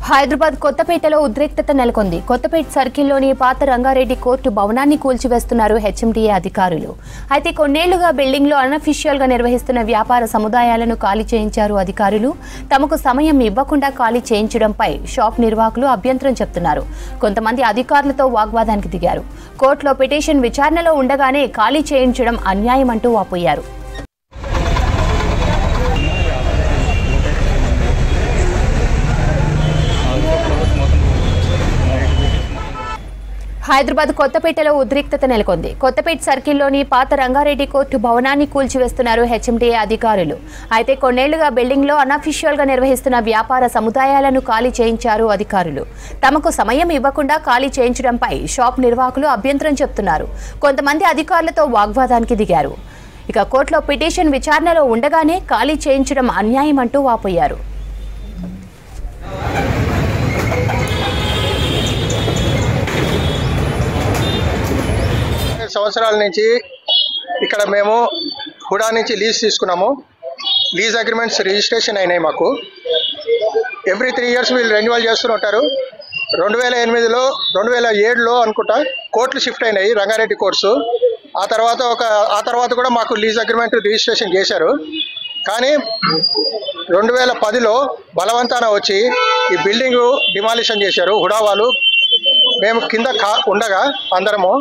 హైదరాబాద్ కొత్తపేటలో ఉద్రిక్తత నెలకొంది. కొత్తపేట సర్కిల్లోని పాత రంగారెడ్డి కోర్టు భవనాన్ని కూల్చివేస్తున్నారు హెచ్ఎండిఏ అధికారులు. అయితే కొన్నేళ్లుగా బిల్డింగ్లో అనఫిషియల్ గా నిర్వహిస్తున్న వ్యాపార సముదాయాలను ఖాళీ చేయించారు అధికారులు. తమకు సమయం ఇవ్వకుండా ఖాళీ చేయించడంపై షాప్ నిర్వాహకులు అభ్యంతరం చెప్తున్నారు. కొంతమంది అధికారులతో వాగ్వాదానికి దిగారు. కోర్టులో పిటిషన్ విచారణలో ఉండగానే ఖాళీ చేయించడం అన్యాయమంటూ వాపోయారు. హైదరాబాద్ కొత్తపేటలో ఉద్రిక్తత నెలకొంది. కొత్తపేట సర్కిల్లోని పాత రంగారెడ్డి కోర్టు భవనాన్ని కూల్చివేస్తున్నారు హెచ్ఎండిఏ అధికారులు. అయితే కొన్నేళ్లుగా బిల్డింగ్లో అనఫిషియల్ గా నిర్వహిస్తున్న వ్యాపార సముదాయాలను ఖాళీ చేయించారు అధికారులు. తమకు సమయం ఇవ్వకుండా ఖాళీ చేయించడంపై షాప్ నిర్వాహకులు అభ్యంతరం చెప్తున్నారు. కొంతమంది అధికారులతో వాగ్వాదానికి దిగారు. ఇక కోర్టులో పిటిషన్ విచారణలో ఉండగానే ఖాళీ చేయించడం అన్యాయమంటూ వాపోయారు. సంవత్సరాల నుంచి ఇక్కడ మేము హుడా నుంచి లీజ్ తీసుకున్నాము. లీజ్ అగ్రిమెంట్స్ రిజిస్ట్రేషన్ అయినాయి. మాకు ఎవ్రీ 3 years వీళ్ళు రెన్యువల్ చేస్తూ ఉంటారు. 2008లో 2007లో అనుకుంటా కోర్టులు షిఫ్ట్ అయినాయి, రంగారెడ్డి కోర్ట్స్. ఆ తర్వాత కూడా మాకు లీజ్ అగ్రిమెంట్ రిజిస్ట్రేషన్ చేశారు. కానీ 2010లో బలవంతాన వచ్చి ఈ బిల్డింగ్ డిమాలిషన్ చేశారు హుడా వాళ్ళు. మేము కింద ఉండగా అందరము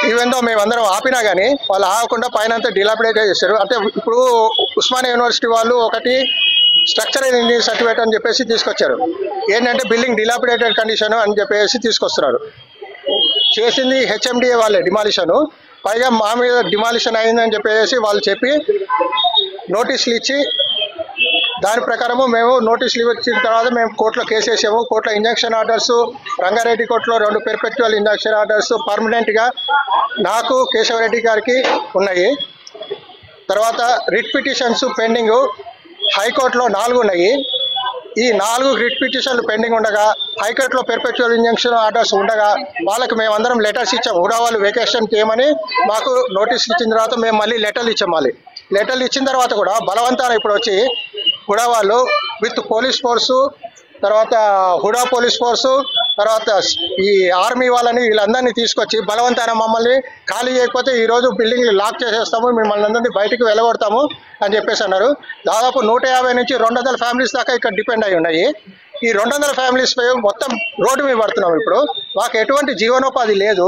ఈవెన్ దో మేమందరం ఆపినా కానీ వాళ్ళు ఆగకుండా పైన అంతా డిలాపిడేట్ చేశారు. అంటే ఇప్పుడు ఉస్మానియా యూనివర్సిటీ వాళ్ళు ఒకటి స్ట్రక్చరల్ ఇంజనీర్ సర్టిఫికేట్ అని చెప్పేసి తీసుకొచ్చారు. ఏంటంటే బిల్డింగ్ డిలాపిడేటెడ్ కండిషన్ అని చెప్పేసి తీసుకొస్తున్నారు. చేసింది హెచ్ఎండిఏ వాళ్ళే డిమాలిషను. పైగా మా మీద డిమాలిషన్ అయిందని చెప్పేసి వాళ్ళు చెప్పి నోటీసులు ఇచ్చి, దాని ప్రకారము మేము నోటీసులు ఇచ్చిన తర్వాత మేము కోర్టులో కేసు వేసాము. కోర్టులో ఇంజంక్షన్ ఆర్డర్స్, రంగారెడ్డి కోర్టులో 2 పెర్పెక్చువల్ ఇంజంక్షన్ ఆర్డర్స్ పర్మనెంట్గా నాకు, కేశవరెడ్డి గారికి ఉన్నాయి. తర్వాత రిట్ పిటిషన్స్ పెండింగ్ హైకోర్టులో 4 ఉన్నాయి. ఈ 4 రిట్ పిటిషన్లు పెండింగ్ ఉండగా హైకోర్టులో పెర్పెక్చువల్ ఇంజంక్షన్ ఆర్డర్స్ ఉండగా వాళ్ళకి మేమందరం లెటర్స్ ఇచ్చాము. హుడా వాళ్ళు వెకేషన్ చేయమని మాకు నోటీసులు ఇచ్చిన తర్వాత మేము మళ్ళీ లెటర్లు ఇచ్చాం. లెటర్లు ఇచ్చిన తర్వాత కూడా బలవంతాన ఇప్పుడు వచ్చి హుడా వాళ్ళు విత్ పోలీస్ ఫోర్సు, తర్వాత హుడా పోలీస్ ఫోర్సు, తర్వాత ఈ ఆర్మీ వాళ్ళని వీళ్ళందరినీ తీసుకొచ్చి బలవంతాన మమ్మల్ని ఖాళీ చేయకపోతే ఈరోజు బిల్డింగ్ లాక్ చేసేస్తాము, మిమ్మల్ని అందరినీ బయటికి వెళ్ళగొడతాము అని చెప్పేసి అన్నారు. దాదాపు 150 నుంచి 200 ఫ్యామిలీస్ దాకా ఇక్కడ డిపెండ్ అయి ఉన్నాయి. ఈ 200 ఫ్యామిలీస్ మొత్తం రోడ్డు మీద పడుతున్నాం. ఇప్పుడు మాకు ఎటువంటి జీవనోపాధి లేదు.